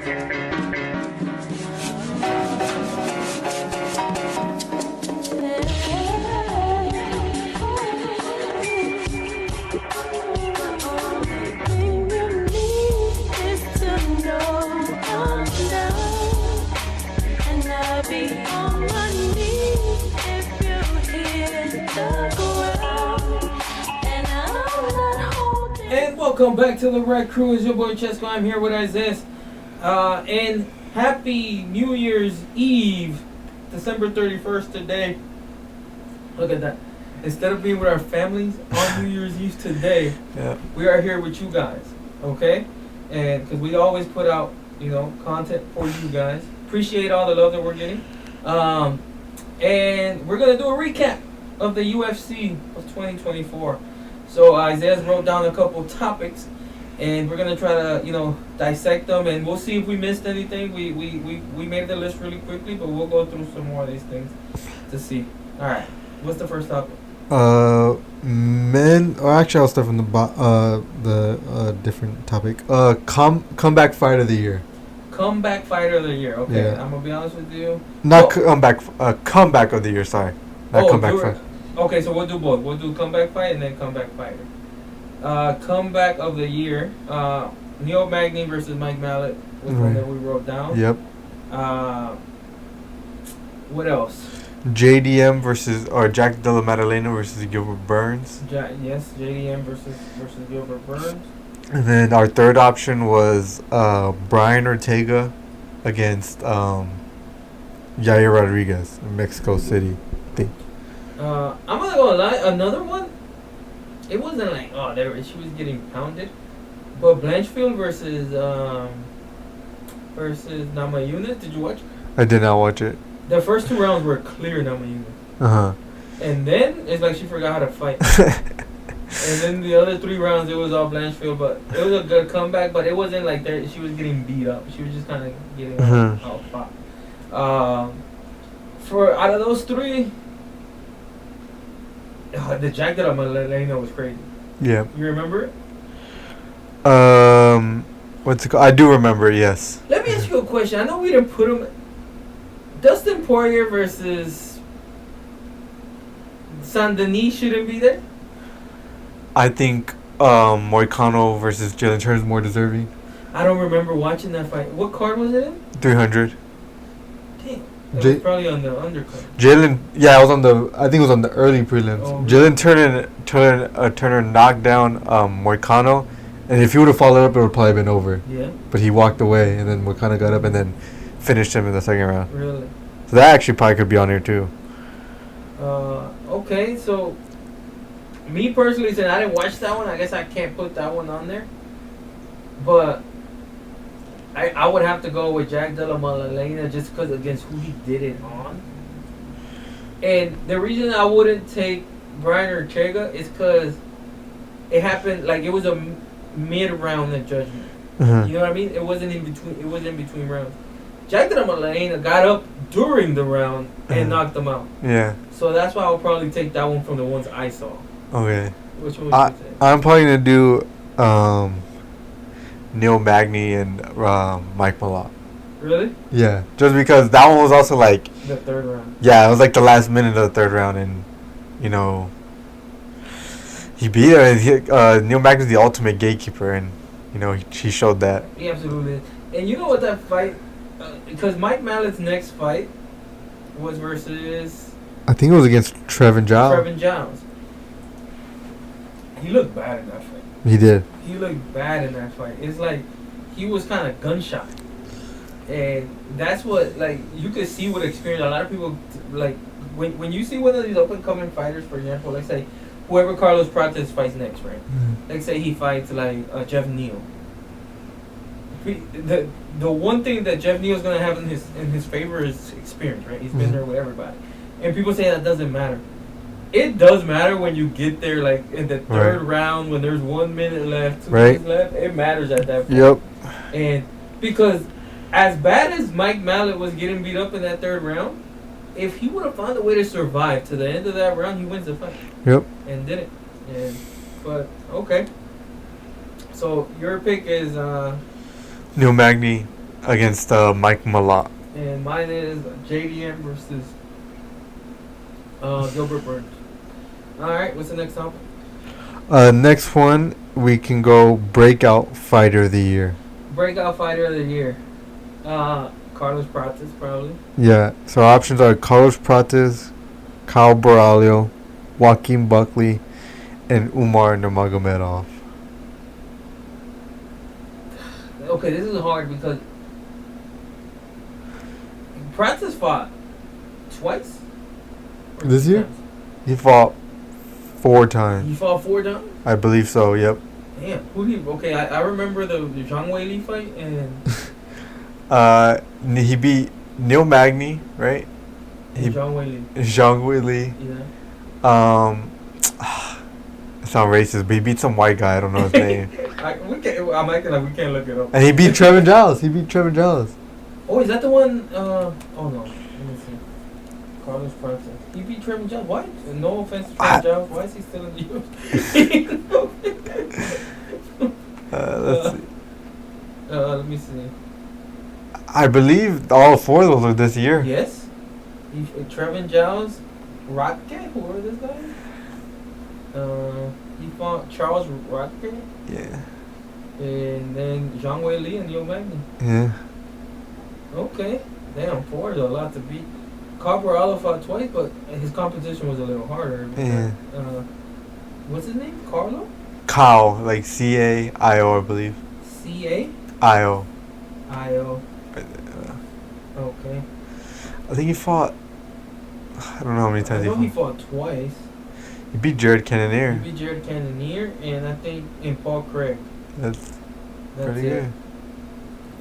And welcome back to the Red Crew. It's your boy Chesco. I'm here with Isaiah. And happy New Year's Eve, December 31st today. Look at that. Instead of being with our families on New Year's Eve today, we are here with you guys, okay? And because we always put out, content for you guys. Appreciate all the love that we're getting. And we're going to do a recap of the UFC of 2024. So Isaiah wrote down a couple topics, and we're gonna try to, dissect them, and we'll see if we missed anything. We made the list really quickly, but we'll go through some more of these things to see. All right, what's the first topic? Men. Or actually, I'll start from the different topic. Comeback fight of the year. Comeback fighter of the year. Okay, Yeah. I'm gonna be honest with you. Not comeback. Comeback of the year. Sorry, not comeback fight. Okay, so we'll do both. We'll do comeback fight and then comeback fighter. Comeback of the year. Neil Magny versus Mike Mallet was one that we wrote down. Yep. What else? JDM or Jack Della Maddalena versus Gilbert Burns. Yes, JDM versus Gilbert Burns. And then our third option was Brian Ortega against Yair Rodriguez in Mexico City. I think. I'm not gonna lie, another one. It wasn't like she was getting pounded, but Blanchfield versus Namajunas. Did you watch? I did not watch it. The first two rounds were clear Namajunas. And then it's like she forgot how to fight. And then the other 3 rounds it was all Blanchfield, but it was a good comeback. But it wasn't like she was getting beat up. She was just kind of getting out fought. For out of those 3. The Jack Della Maddalena was crazy. Yeah. You remember it? What's it called? I do remember it, yes. Let me ask you a question. I know we didn't put him. Dustin Poirier versus Saint Denis shouldn't be there? I think Moicano versus Jalen Turner is more deserving. I don't remember watching that fight. What card was it in? 300. Damn. It was probably on the undercard. Jalen, I think it was on the early prelims. Oh, Jalen Turner knocked down Moicano, and if he would have followed up, it would probably been over. Yeah. But he walked away, and then Moicano got up and then finished him in the second round. Really? So that actually probably could be on here too. Okay, so me personally, since I didn't watch that one, I guess I can't put that one on there. But I would have to go with Jack Della Maddalena just because against who he did it on. And the reason I wouldn't take Brian Ortega is because it happened, like it was a mid-round judgment. You know what I mean? It wasn't in between. It was in between rounds. Jack Della Maddalena got up during the round and knocked him out. Yeah. So that's why I'll probably take that one from the ones I saw. Okay. Which one would you say? I'm probably gonna do Neil Magny and Mike Malott. Really? Yeah, just because that one was also like the third round. Yeah, it was like the last minute of the third round, and he beat him. Neil Magny's the ultimate gatekeeper, and he showed that. He absolutely is. And you know what that fight? Because Mike Mallett's next fight was versus. I think it was against Trevin Giles. He looked bad in that fight. He did. He looked bad in that fight. It's like he was kind of gunshot. And that's what, like, you could see with experience. A lot of people, like, when you see one of these up-and-coming fighters, for example, let's say, whoever Carlos Prates fights next, right? Let's say he fights, like, Jeff Neal. The one thing that Jeff Neal's going to have in his favor is experience, right? He's been there with everybody. And people say that doesn't matter. It does matter when you get there, like, in the third round, when there's 1 minute left, 2 minutes left. It matters at that point. Yep. And because as bad as Mike Mallet was getting beat up in that third round, if he would have found a way to survive to the end of that round, he wins the fight. Yep. And didn't. But okay. So your pick is Neil Magny. against Mike Malott. And mine is JDM versus Gilbert Burns. All right, what's the next topic? Next one, we can go breakout fighter of the year. Breakout fighter of the year. Carlos Prates, probably. Yeah, so our options are Carlos Prates, Kyle Borralho, Joaquin Buckley, and Umar Nurmagomedov. Okay, this is hard because Prates fought twice. Or This two year? times? He fought 4 times. He fought 4 times. I believe so, yep. Damn. Who did? Okay, I remember the Zhang Weili fight and He beat Neil Magny, right? Zhang Weili. Zhang Weili. Yeah. It sounds racist, but he beat some white guy. I don't know his name. I'm acting like we can't look it up. And he beat Trevor Giles. Oh, is that the one? Oh no. Let me see. Carlos Prates. He beat Trevor Giles. Why? No offense to Trevor Giles. Why is he still in the UFC? Let's see. Let me see. I believe all 4 of those are this year. Yes. Trevor Giles, Rocket. Who are this guy? He fought Charles Rocket. Yeah. And then Zhang Weili and Neil Magny. Yeah. Okay. Damn, 4 is a lot to beat. Carvalho fought twice, but his competition was a little harder. Yeah. What's his name? Carlo? Kyle, like CAIO, I believe. CAIO. IO. Okay. I think he fought. I don't know how many times I know he fought twice. He beat Jared Cannonier. He beat Jared Cannonier and I think in Paul Craig. That's pretty it. good.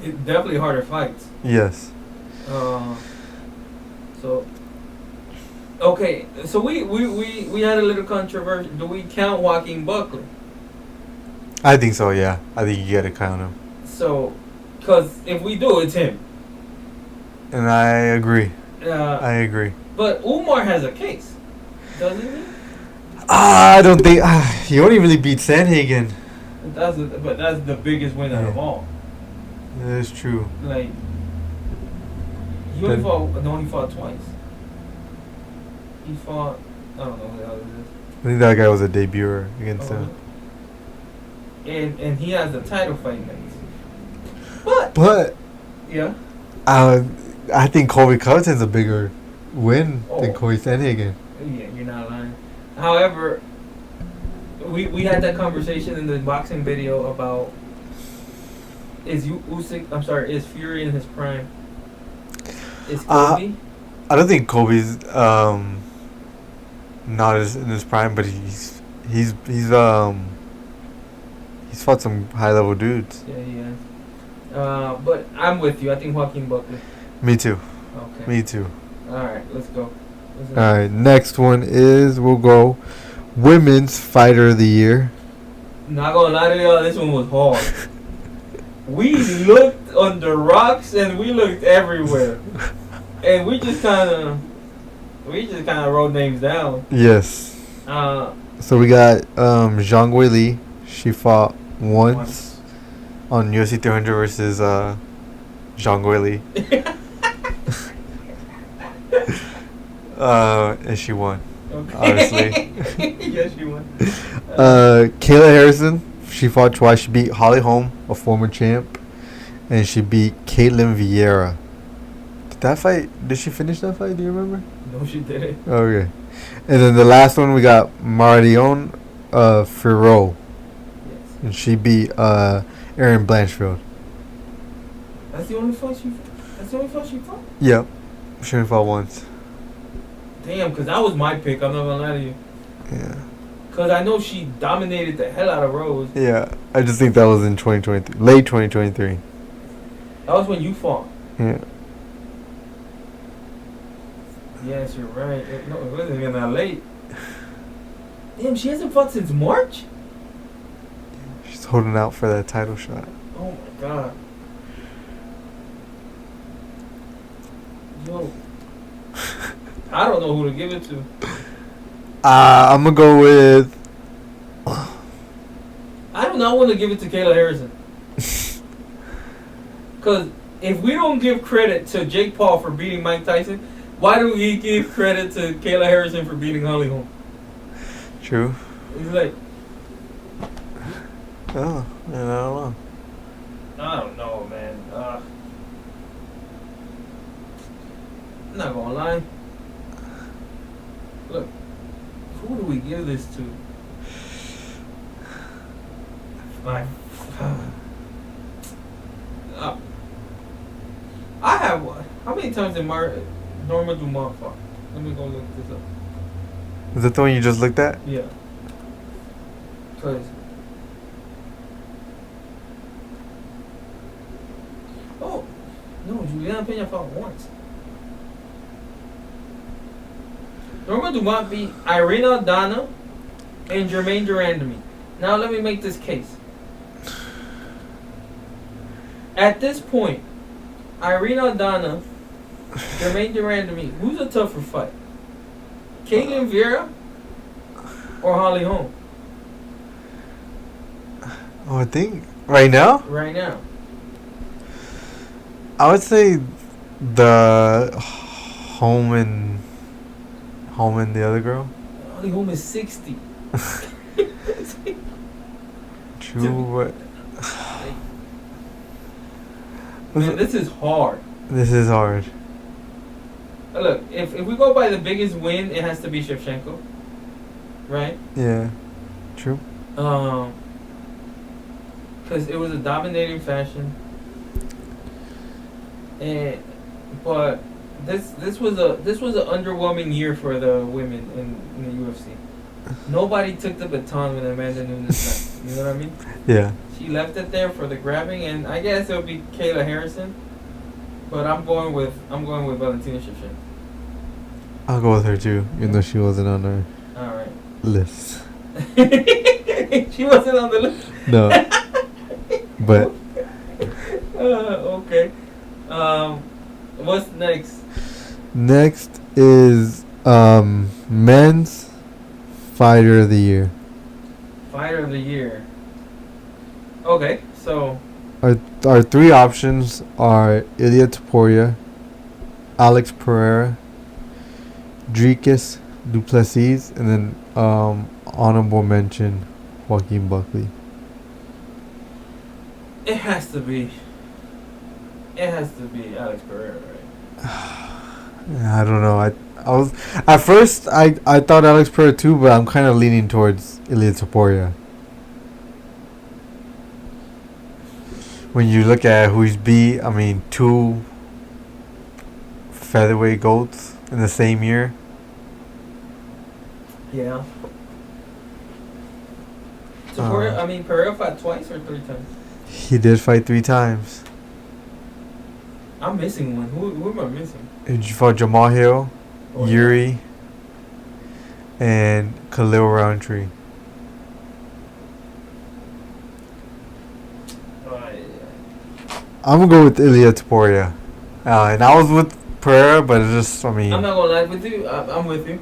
It's definitely harder fights. Yes. So. Okay, so we had a little controversy. Do we count Joaquin Buckley? I think so. Yeah, I think you gotta count him. So, because if we do, it's him. And I agree. I agree. But Umar has a case, doesn't he? I don't think he only really beat Sanhagen. But that's the biggest win out of all. That is true. Like he only fought twice. He fought. I don't know who the hell it is. I think that guy was a debuter against him. And he has a title fight next. But yeah. I think Colby Covington's a bigger win than Corey Sanhagen. Yeah, you're not lying. However, we had that conversation in the boxing video about is Fury in his prime? Is Colby? I don't think Colby's not in his prime, but he's fought some high level dudes. Yeah, he has. But I'm with you. I think Joaquin Buckley. Me too. Okay. Me too. All right, let's go. All right, next one is we'll go Women's Fighter of the Year. Not gonna lie to y'all, this one was hard. We looked under rocks and we looked everywhere, and we just kind of wrote names down. Yes. So we got Zhang Weili. She fought once on UFC 300 versus Zhang Weili. And she won. Okay. Obviously. Yes, she won. Kayla Harrison. She fought twice. She beat Holly Holm, a former champ, and she beat Caitlin Vieira. Did she finish that fight? Do you remember? No, she didn't. Okay. And then the last one we got Marion Ferro. Yes. And she beat Erin Blanchfield. That's the only fight she fought? Yep. She only fought once. Damn, because that was my pick. I'm not gonna lie to you. Yeah. Because I know she dominated the hell out of Rose. Yeah. I just think that was in 2023. Late 2023. That was when you fought. Yeah. Yes, you're right. No, it wasn't even that late. Damn, she hasn't fought since March? She's holding out for that title shot. Oh my god. Yo. I don't know who to give it to. I'm going to go with... I do not want to give it to Kayla Harrison. Because if we don't give credit to Jake Paul for beating Mike Tyson, why do we give credit to Kayla Harrison for beating Holly Holm? True. He's like, Oh, I don't know. I don't know, man. I'm not gonna lie. Look, who do we give this to? Like, I have one. How many times did Norma Dumont fought? Let me go look this up. Is that the one you just looked at? Yeah. Cause oh no, Juliana Pena fought once. Norma Dumont beat Irina Aldana and Jermaine Durandamy. Now let me make this case. At this point, Irina Aldana, Jermaine Durandamy, who's a tougher fight? Caitlin Vieira or Holly Holm? Oh, I think right now. Right now. I would say the Home and the other girl. Holly Holm is 60. True, Man, this is hard. This is hard. Look, if we go by the biggest win, it has to be Shevchenko, right? Yeah, true. Because it was a dominating fashion, but this was an underwhelming year for the women in the UFC. Nobody took the baton when Amanda Nunes left. You know what I mean? Yeah. She left it there for the grabbing, and I guess it'll be Kayla Harrison. But I'm going with Valentina Shevchenko. I'll go with her too, even though she wasn't on our All right. list. She wasn't on the list. No. But okay. What's next? next is men's fighter of the year. Fighter of the year. Okay, so Our three options are Ilia Topuria, Alex Pereira, Dricus Duplessis, and then honorable mention Joaquin Buckley. it has to be Alex Pereira, right? I don't know. I was at first I thought Alex Pereira too, but I'm kind of leaning towards Ilia Topuria. When you look at who he's beat, I mean, 2 featherweight goats in the same year. Yeah. Pereira fought twice or 3 times? He did fight 3 times. I'm missing one. Who am I missing? He fought Jamal Hill, Oh, Yuri, and Khalil Roundtree. I'm gonna go with Ilia Topuria. And I was with Pereira, but it's just, I mean, I'm not gonna lie with you. I'm with you.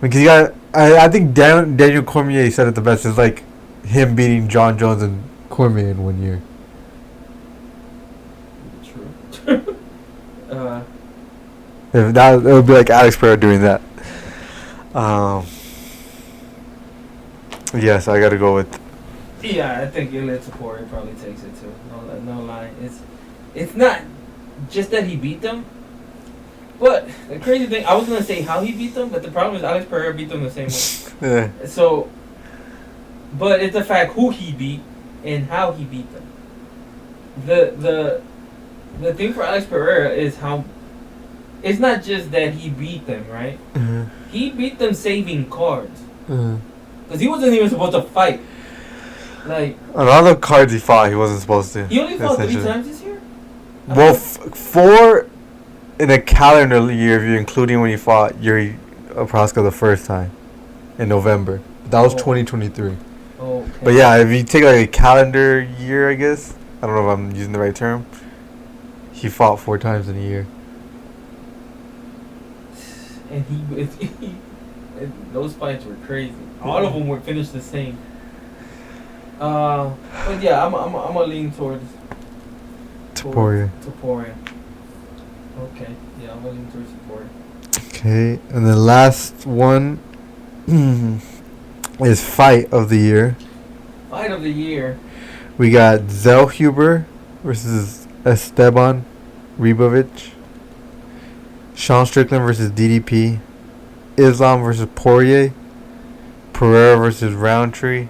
because you got, I think Daniel Cormier said it the best. It's like him beating John Jones and Cormier in 1 year. True. If that, it would be like Alex Pereira doing that. Yes, I gotta go with. Yeah, I think Ilia Topuria probably takes it too. No lie. It's not just that he beat them, but the crazy thing, I was gonna say how he beat them, but the problem is Alex Pereira beat them the same way. Yeah. So, but it's the fact who he beat and how he beat them. The thing for Alex Pereira is how it's not just that he beat them, right? He beat them saving cards because he wasn't even supposed to fight. Like, on all the cards he fought, he wasn't supposed to. he only fought 3 essentially. times this year? Well, 4 in a calendar year, if you're including when he fought Yuri Proska the first time in November. That was 2023. Okay. But yeah, if you take like a calendar year, I guess, I don't know if I'm using the right term, he fought 4 times in a year. And and those fights were crazy. All of them were finished the same. But yeah, I'm gonna lean towards Taporia. Taporia. Okay. Yeah, I'm leaning towards Taporia. Okay, and the last one is Fight of the Year. Fight of the year. We got Zellhuber versus Esteban Ribovic. Sean Strickland versus DDP. Islam versus Poirier. Pereira versus Roundtree.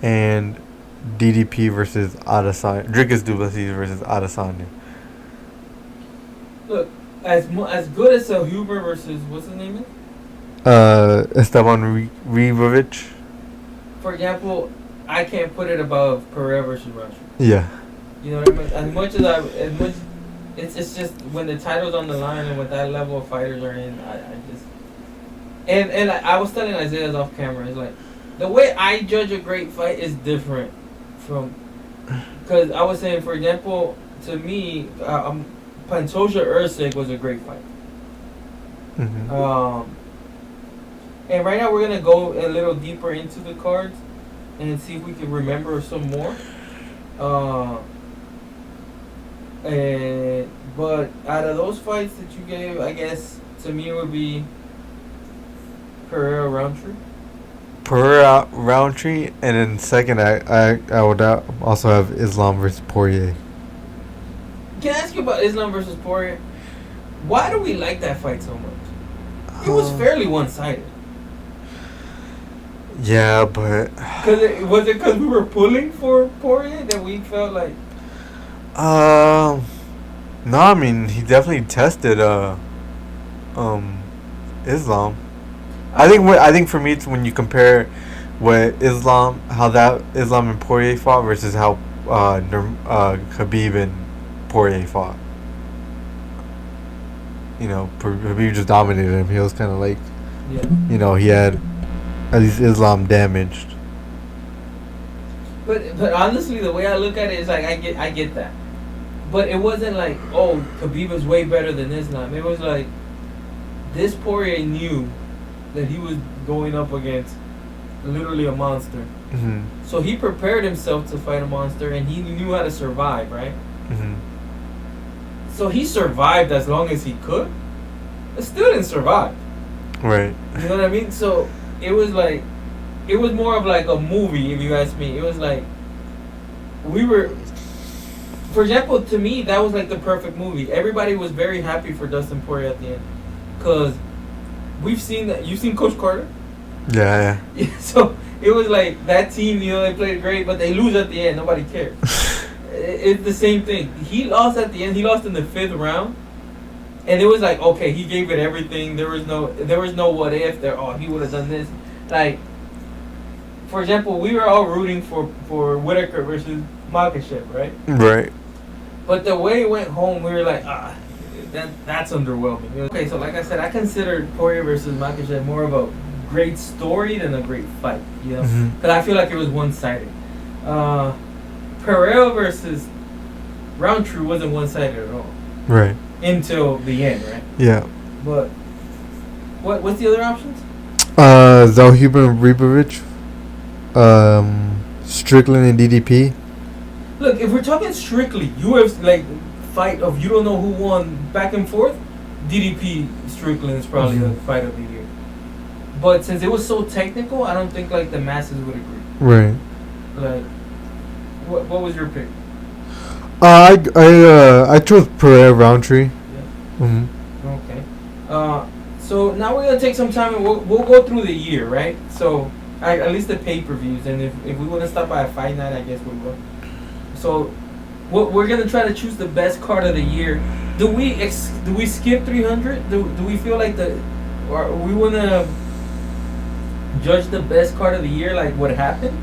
And DDP versus Adesanya. Dricus Duplessis versus Adesanya. Look, as good as Huber versus what's his name? Esteban Ribovic. For example, I can't put it above Pereira versus Roundtree. Yeah. You know what I mean? As much, it's just when the title's on the line and with that level of fighters are in, I just and I was telling Isaiah off camera. It's like the way I judge a great fight is different from because I was saying, for example, to me, Pantoja Usyk was a great fight. Mm-hmm. And right now we're gonna go a little deeper into the cards and see if we can remember some more. But out of those fights that you gave, I guess to me it would be Pereira Roundtree. Pereira Roundtree, and then second I would also have Islam versus Poirier. Can I ask you about Islam versus Poirier? Why do we like that fight so much? It was fairly one-sided. Yeah, but Was it because we were pulling for Poirier that we felt like? no, I mean he definitely tested Islam. I think for me it's when you compare what how that Islam and Poirier fought versus how Khabib and Poirier fought. You know, Khabib just dominated him. He was kind of like, you know, he had at least Islam damaged. But honestly, the way I look at it is like I get that, but it wasn't like, oh, Khabib was way better than Islam. It was like this Poirier knew that he was going up against literally a monster. Mm-hmm. So he prepared himself to fight a monster, and he knew how to survive, right? Mm-hmm. So he survived as long as he could, but still didn't survive. Right. You know what I mean? So it was like, it was more of like a movie, if you ask me. It was like, for example, to me, that was like the perfect movie. Everybody was very happy for Dustin Poirier at the end. Because we've seen that. You've seen Coach Carter? Yeah. So it was like that team, you know, they played great, but they lose at the end. Nobody cared. It's the same thing. He lost at the end. He lost in the 5th round. And it was like, okay, he gave it everything. There was no what if. He would have done this. Like, for example, we were all rooting for Whitaker versus Makhachev, right? Right. But the way it went home, we were like, that's underwhelming. Okay, so like I said, I considered Poirier versus Makhachev more of a great story than a great fight, you know? Because I feel like it was one-sided. Pereira versus Roundtree wasn't one-sided at all. Right. Until the end, right? Yeah. But what's the other options? Zellhuber and Ribovic. Strickland and DDP. Look, if we're talking strictly UFC, like fight of you don't know who won back and forth, DDP Strickland is probably the fight of the year. But since it was so technical, I don't think like the masses would agree. Right. Like, what was your pick? I chose Pereira Roundtree. Yeah. Mm-hmm. Okay. So now we're gonna take some time and we'll go through the year, right? So at least the pay-per-views, and if we want to stop by a fight night, I guess we will. So we're gonna try to choose the best card of the year. Do we skip 300? Do we feel like or we wanna judge the best card of the year, like what happened,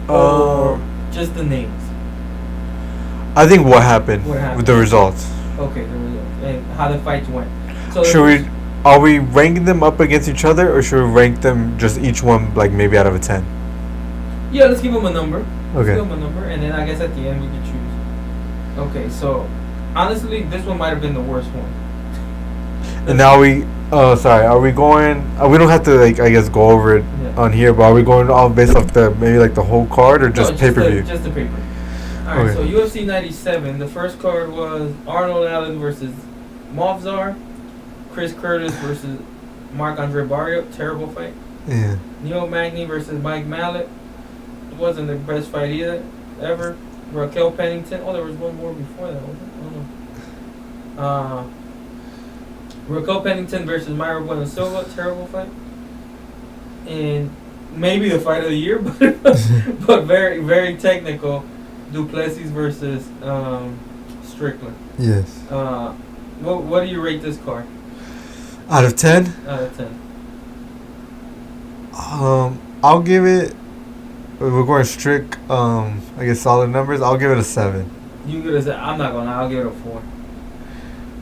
or just the names? I think what happened with the results. Okay, the results and how the fights went. So are we ranking them up against each other, or should we rank them just each one like maybe out of a 10? Yeah, let's give them a number. Okay. Let's give them a number, and then I guess at the end we can choose. Okay, so honestly, this one might have been the worst one. And now are we going? We don't have to like I guess go over it on here, but are we going all based off maybe like the whole card or just pay per view? Just the pay per view. All right, so Okay. UFC 97. The first card was Arnold Allen versus Movzar, Chris Curtis versus Marc Andre Barrio. Terrible fight. Yeah. Neil Magny versus Mike Mallet. It wasn't the best fight either, ever. Raquel Pennington. Oh, there was one more before that, wasn't it? Oh, no. Raquel Pennington versus Myra Bueno Silva. Terrible fight. And maybe the fight of the year, but very, very technical. Duplessis versus Strickland. Yes. What do you rate this card Out of 10, out of 10? I'll give it. We're going strict. I guess solid numbers. I'll give it a 7. You gonna say I'm not gonna. I'll give it a 4.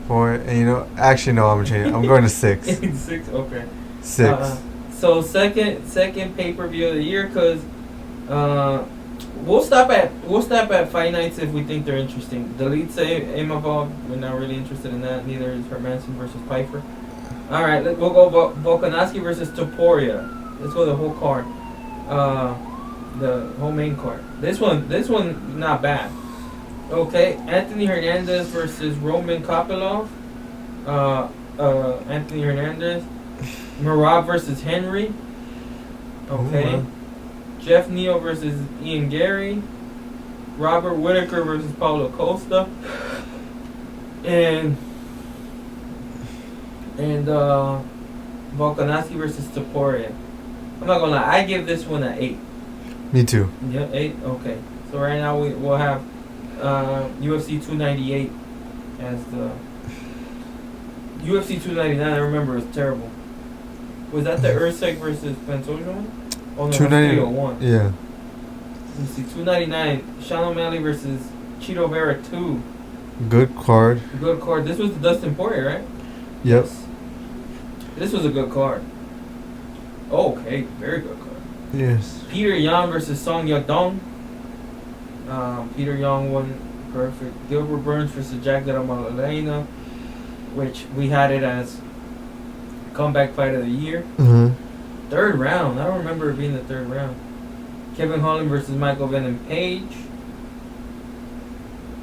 4, and actually no, I'm changing. I'm going to 6. 6. Okay. 6. So second pay per view of the year, because we'll stop at fight nights if we think they're interesting. Delete say Imavov. We're not really interested in that. Neither is Hermanson versus Pfeiffer. All right, we'll go Volkanovski versus Topuria. Let's go the whole card. The whole main card. This one not bad. Okay, Anthony Hernandez versus Roman Kopylov. Anthony Hernandez. Marab versus Henry. Okay. Ooh, Jeff Neal versus Ian Gary. Robert Whitaker versus Paulo Costa. And Volkanovski versus Topuria. I'm not gonna lie, I give this one an 8. Me too. Yeah, 8. Okay. So right now we'll have UFC 298 as the UFC 299. I remember it was terrible. Was that the Usyk versus Pantoja one? Oh no, 301. Yeah. Let's see, 299. Sean O'Malley versus Chito Vera 2. Good card. Good card. This was the Dustin Poirier, right? Yep. This was a good card. Okay, very good card. Yes. Peter Yan versus Song Yadong. Peter Yan won perfect. Gilbert Burns versus Jack Della Maddalena, which we had it as comeback fight of the year. Mm-hmm. Third round. I don't remember it being the third round. Kevin Holland versus Michael Venom Page.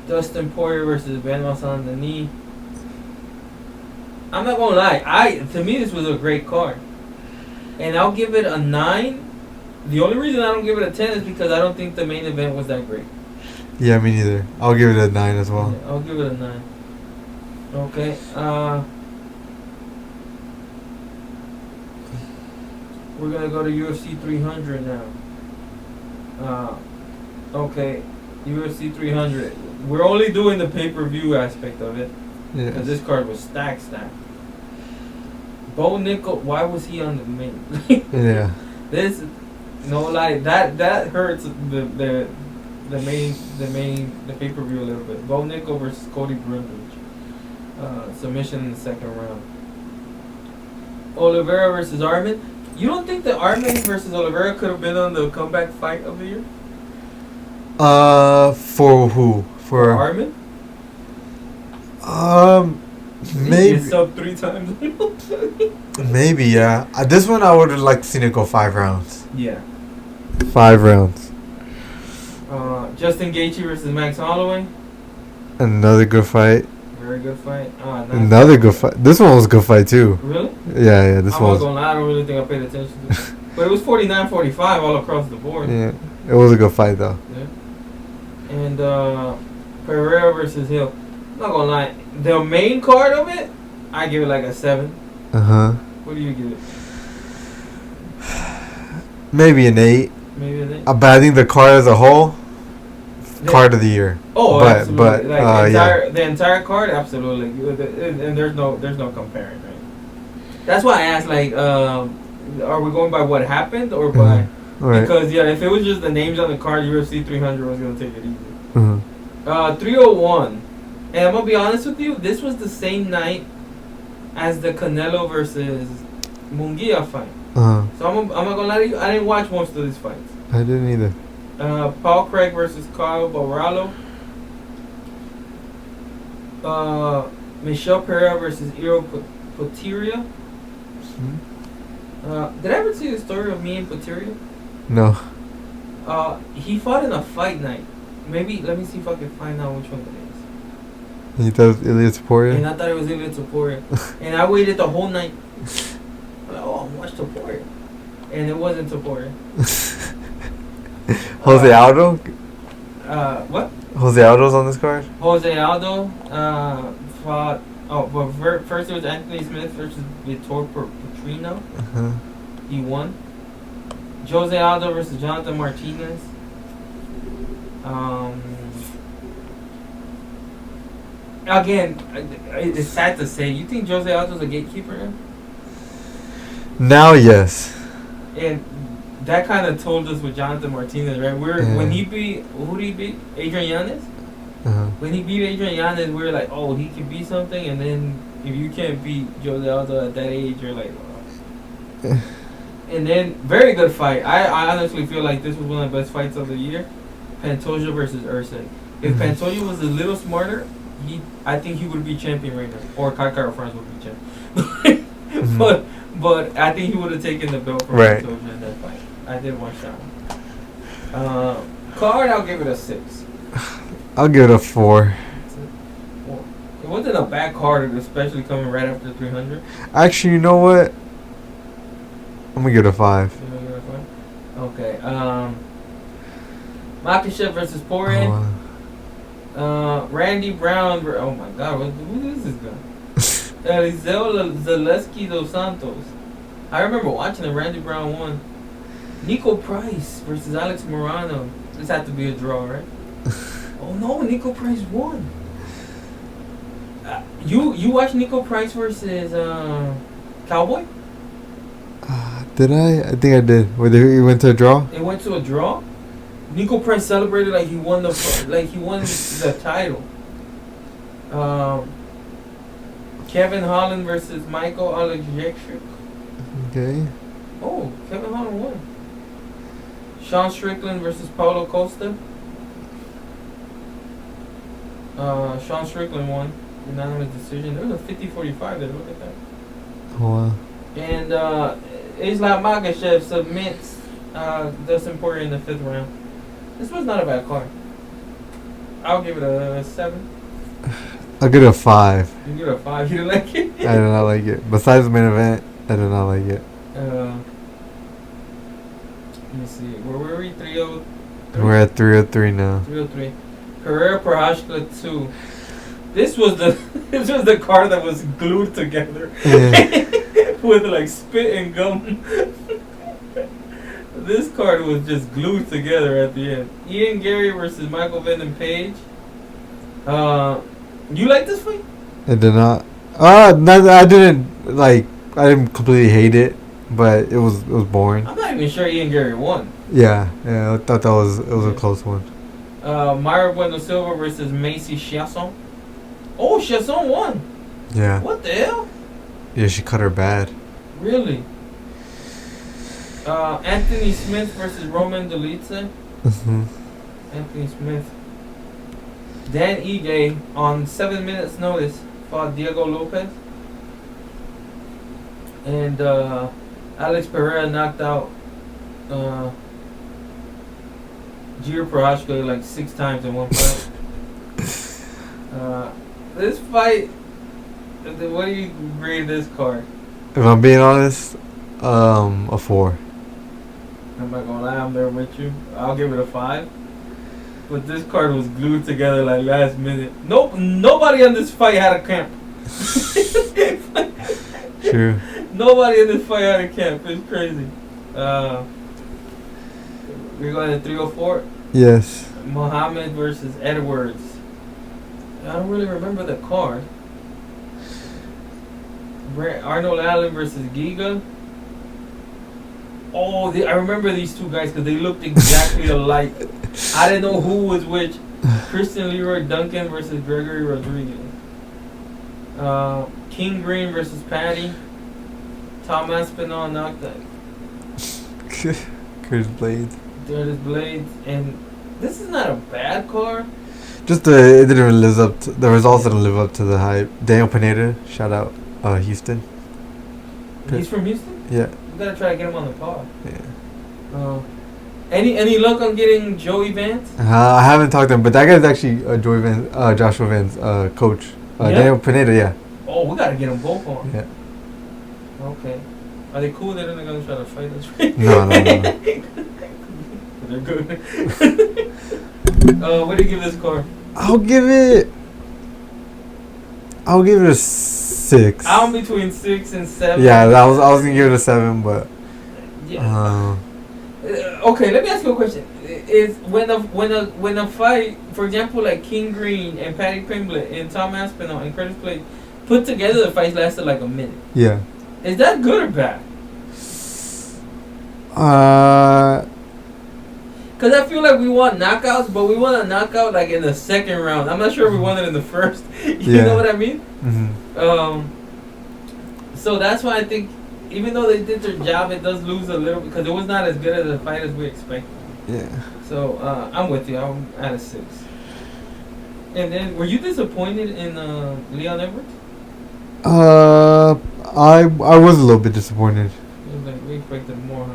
Dustin Poirier versus Benoit Saint-Denis. I'm not gonna lie. To me this was a great card, and I'll give it a 9. The only reason I don't give it a 10 is because I don't think the main event was that great. Yeah, me neither. I'll give it a 9 as well. Yeah, I'll give it a 9. Okay. We're gonna go to UFC 300 now. Okay, UFC 300. We're only doing the pay-per-view aspect of it because Yeah. this card was stacked. Bo Nickel, why was he on the main? Yeah. This, no lie, that hurts the pay-per-view a little bit. Bo Nickel versus Cody Brundage. Submission in the second round. Oliveira versus Armin. You don't think that Armin versus Oliveira could have been on the comeback fight of the year? For who? For Armin? maybe. He sub 3 times. Maybe, yeah. This one I would have liked to seen it go 5 rounds. Yeah. 5 rounds. Justin Gaethje versus Max Holloway. Another good fight. Very good fight. Another good fight. This one was a good fight too. Really? Yeah, this I'm one not was. gonna lie, I don't really think I paid attention to it. But it was 49-45 all across the board. Yeah, it was a good fight though. Yeah. And Pereira versus Hill. I'm not gonna lie, the main card of it, I give it like a 7. What do you give it? Maybe an 8. Maybe an 8. But I think the card as a whole, card of the year. Oh, but, absolutely. But the entire card, absolutely. And there's no comparing, right? That's why I asked, like, are we going by what happened or by? Right. Because if it was just the names on the card, UFC 300 was gonna take it easy. 301, and I'm gonna be honest with you, this was the same night as the Canelo versus Munguia fight. So I'm not gonna lie to you, I didn't watch most of these fights. I didn't either. Paul Craig versus Kyle Borrallo. Michelle Pereira versus Iro Potiria. Did I ever see the story of me and Potiria? No. He fought in a fight night Maybe let me see if I can find out which one it is. You thought it was Ilya Taporia? And I thought it was Ilya Taporia. And I waited the whole night. I'm like, oh, I'm watch Taporia. And it wasn't Taporia. Jose Aldo? What? Jose Aldo's on this card? Jose Aldo fought. Oh, but first it was Anthony Smith versus Vitor Petrino. Uh-huh. He won. Jose Aldo versus Jonathan Martinez. Again, it's sad to say. You think Jose Aldo's a gatekeeper now? Now, yes. And that kind of told us with Jonathan Martinez, right? When he beat, who did he beat? Adrian Yanez? Uh-huh. When he beat Adrian Yanez, we were like, oh, he could be something. And then if you can't beat Jose Aldo at that age, you're like, oh. And then, very good fight. I honestly feel like this was one of the best fights of the year. Pantoja versus Usyk. If Pantoja was a little smarter, I think he would be champion right now. Or Kai France would be champion. But I think he would have taken the belt from Pantoja in that fight. I did watch that one. Card, I'll give it a 6. I'll give it a 4. It wasn't a bad card, especially coming right after 300. Actually, you know what? I'm gonna give it a 5. Okay. Makhachev versus Poirier. Randy Brown. Oh my God, who is this guy? Eliseo Zaleski dos Santos. I remember watching it. Randy Brown won. Nico Price versus Alex Morano. This had to be a draw, right? Oh no, Nico Price won. You watched Nico Price versus Cowboy? Did I? I think I did. Whether he went to a draw? It went to a draw. Nico Price celebrated like he won the title. Kevin Holland versus Michael Oleksiejczuk. Okay. Oh, Kevin Holland won. Sean Strickland versus Paulo Costa. Sean Strickland won. Unanimous decision. There was a 50-45 there. Look at that. Oh, wow. And Islam Makhachev submits Dustin Poirier in the 5th round. This was not a bad card. I'll give it a 7. I'll give it a 5. You give it a 5. You didn't like it? I did not like it. Besides the main event, I did not like it. Let me see. Where were we? 303? We're at 303 now. 303. Pereira Prochazka 2. This was the card that was glued together. Yeah. With like spit and gum. This card was just glued together at the end. Ian Gary versus Michael Venom Page. You like this fight? I did not. No, I didn't completely hate it, but it was boring. I'm not even sure Ian Gary won. Yeah, I thought it was a close one. Mayra Bueno Silva versus Macy Chiasson. Oh, Chiasson won. Yeah. What the hell? Yeah, she cut her bad. Really? Anthony Smith versus Roman Dolidze. Mm-hmm. Anthony Smith. Dan Ige on 7 minutes notice fought Diego Lopez. And Alex Pereira knocked out Jiri Prochazka like 6 times in one fight. This fight, what do you grade this card? If I'm being honest, a 4. I'm not gonna lie, I'm there with you. I'll give it a 5. But this card was glued together like last minute. Nope, nobody on this fight had a camp. True. Nobody in this fight had a camp. It's crazy. We're going to 304. Yes. Muhammad versus Edwards. I don't really remember the card. Arnold Allen versus Giga. Oh, I remember these two guys because they looked exactly alike. I didn't know who was which. Christian Leroy Duncan versus Gregory Rodriguez. King Green versus Patty. Tom Aspinall knocked out. Curtis Blades. Curtis Blades. And this is not a bad card. Just it didn't really live up to, the results didn't live up to the hype. Daniel Pineda, shout out, Houston. He's from Houston? Yeah. We gotta try to get him on the pod. Yeah. Any luck on getting Joey Vance? I haven't talked to him, but that guy's actually Joshua Van's coach. Yeah? Daniel Pineda, yeah. Oh, we gotta get them both on. Yeah. Okay. Are they cool? They're not gonna try to fight us. No. They're good. What do you give this car? I'll give it a 6. I'm between 6 and 7. Yeah, I was gonna give it a 7, but yeah. Okay, let me ask you a question. Is when a fight, for example, like King Green and Patty Pimblett and Tom Aspinall and Curtis Blade put together, the fights lasted like a minute. Yeah. Is that good or bad? Because I feel like we want knockouts, but we want a knockout like in the second round. I'm not sure we want it in the first. You know what I mean? Mm-hmm. So that's why I think, even though they did their job, it does lose a little because it was not as good as a fight as we expected. Yeah. So I'm with you. I'm at a 6. And then, were you disappointed in Leon Edwards? I was a little bit disappointed. It was like we expected more,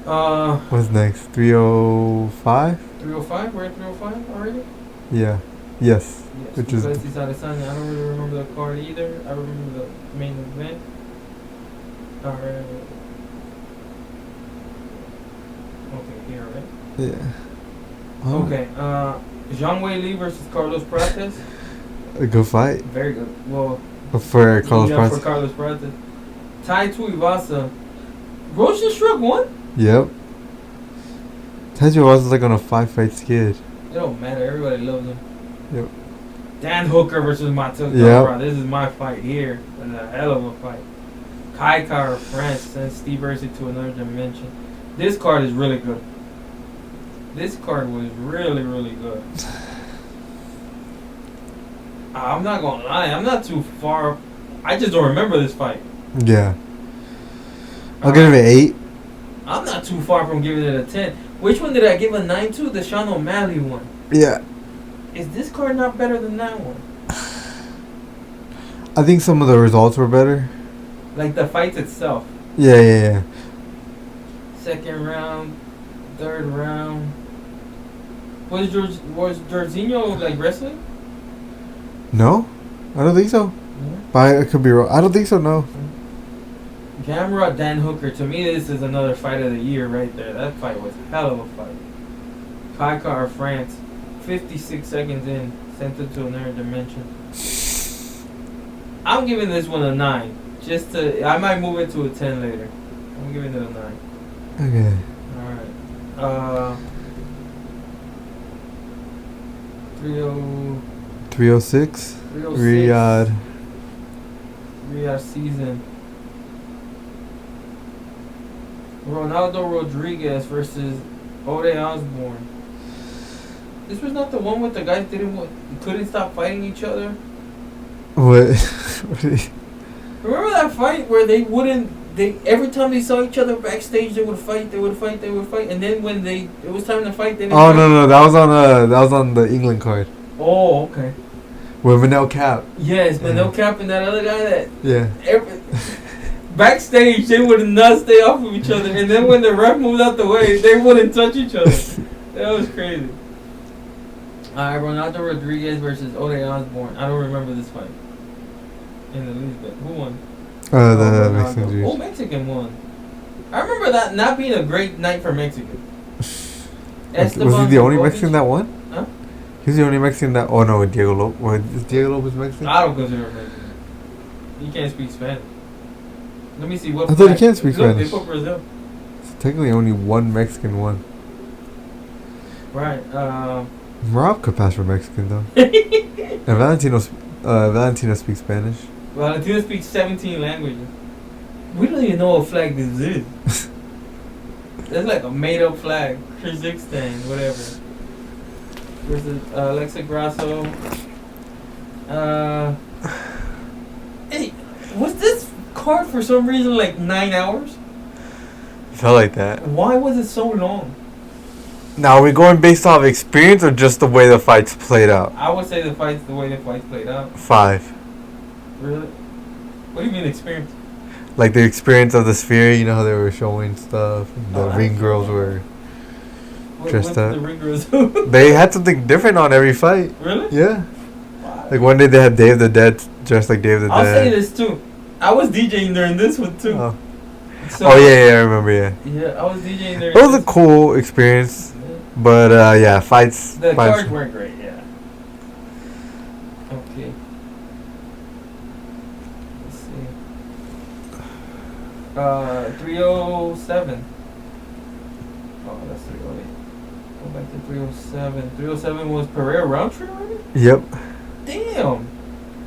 huh? What's next? 305? 305? We're at 305 already? Yeah. Yes. Yes. Which is. I don't really remember the card either. I remember the main event. Alright. Okay, here, right? Yeah. Okay. Zhang Wei Li versus Carlos Prates. A good fight. Very good. Well, For Carlos Prates. For Carlos Prates. Tai Tuivasa. Roshan Struck won? Yep. Taiju was like on a 5-fight skid. It don't matter. Everybody loves him. Yep. Dan Hooker versus Matheus Yep. Gamrot. This is my fight here. It's a hell of a fight. Kai Kara France sends Steve Erceg to another dimension. This card is really good. This card was really, really good. I'm not gonna lie. I'm not too far. I just don't remember this fight. Yeah. I'll give it an 8. I'm not too far from giving it a 10. Which one did I give a 9 to? The Sean O'Malley one. Yeah. Is this card not better than that one? I think some of the results were better. Like the fight itself. Yeah. Second round, third round. Was Jorginho like wrestling? No? I don't think so. Yeah. But I could be wrong. I don't think so, no. Gamrot, Dan Hooker. To me, this is another fight of the year right there. That fight was a hell of a fight. Kai Kara France, 56 seconds in, sent it to another dimension. I'm giving this one a 9. I might move it to a 10 later. I'm giving it a 9. Okay. Alright. 306. 306. Riyadh season. Ronaldo Rodriguez versus Ode Osborne. This was not the one with the guys couldn't stop fighting each other. What? Remember that fight where every time they saw each other backstage they would fight, and then when it was time to fight, they didn't fight. No, that was on the England card. Oh, okay. With Manel Cap. Yes, Manel Cap and that other guy backstage they would not stay off of each other, and then when the ref moved out the way, they wouldn't touch each other. That was crazy. Alright, Ronaldo Rodriguez versus Ode Osborne. I don't remember this fight in the least bit. Who won? The Mexican dude. Oh, Mexican won. I remember that not being a great night for Mexican. Was he the only Mexican that won? Huh? He's the only Mexican that. Oh no, Diego Lopez. Is Diego Lopez Mexican? I don't consider him Mexican. He can't speak Spanish. Let me see what. I thought he can't speak Spanish. They put Brazil. So technically, only one Mexican won. Right. Rob could pass for Mexican though. And Valentino speaks Spanish. Valentino speaks 17 languages. We don't even know what flag this is. That's like a made-up flag. Kyrgyzstan, whatever. Versus Alexa Grasso. Hey, was this card for some reason like 9 hours? Felt like that. Why was it so long? Now, are we going based off experience or just the way the fights played out? I would say the way the fights played out. 5. Really? What do you mean experience? Like the experience of the sphere, you know how they were showing stuff. And the ring girls were dressed up. The ring girls? They had something different on every fight. Really? Yeah. Wow. Like one day they had Dave the Dead dressed like Dave the I'll say Dead. this too. I was DJing during this one too. Oh. So, Oh yeah, I remember. Yeah. Yeah, I was DJing during. It was a cool experience, but yeah, fights. The fights. cards weren't great. Yeah. Okay. Let's see. 307. Oh, that's 308. Go back to 307. 307 was Pereira Roundtree already? Yep. Damn.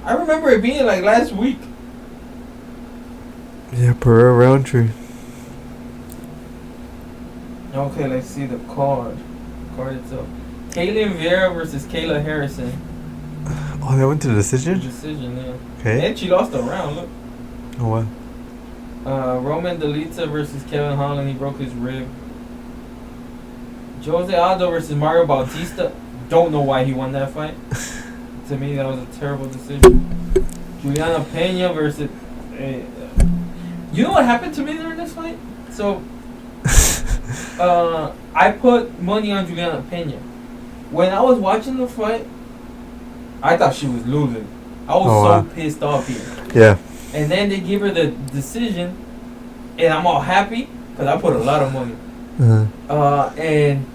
I remember it being like last week. Yeah, Pereira Roundtree. Okay, let's see the card. Card itself. Kaylin Vieira versus Kayla Harrison. Oh, they went to the decision? Decision, yeah. Okay. And she lost a round, look. Oh, what? Roman Delita versus Kevin Holland. He broke his rib. Jose Aldo versus Mario Bautista. Don't know why he won that fight. To me, that was a terrible decision. Juliana Pena versus... you know what happened to me during this fight? So... I put money on Juliana Pena. When I was watching the fight, I thought she was losing. I was so pissed off here. Yeah. And then they give her the decision, and I'm all happy because I put a lot of money. And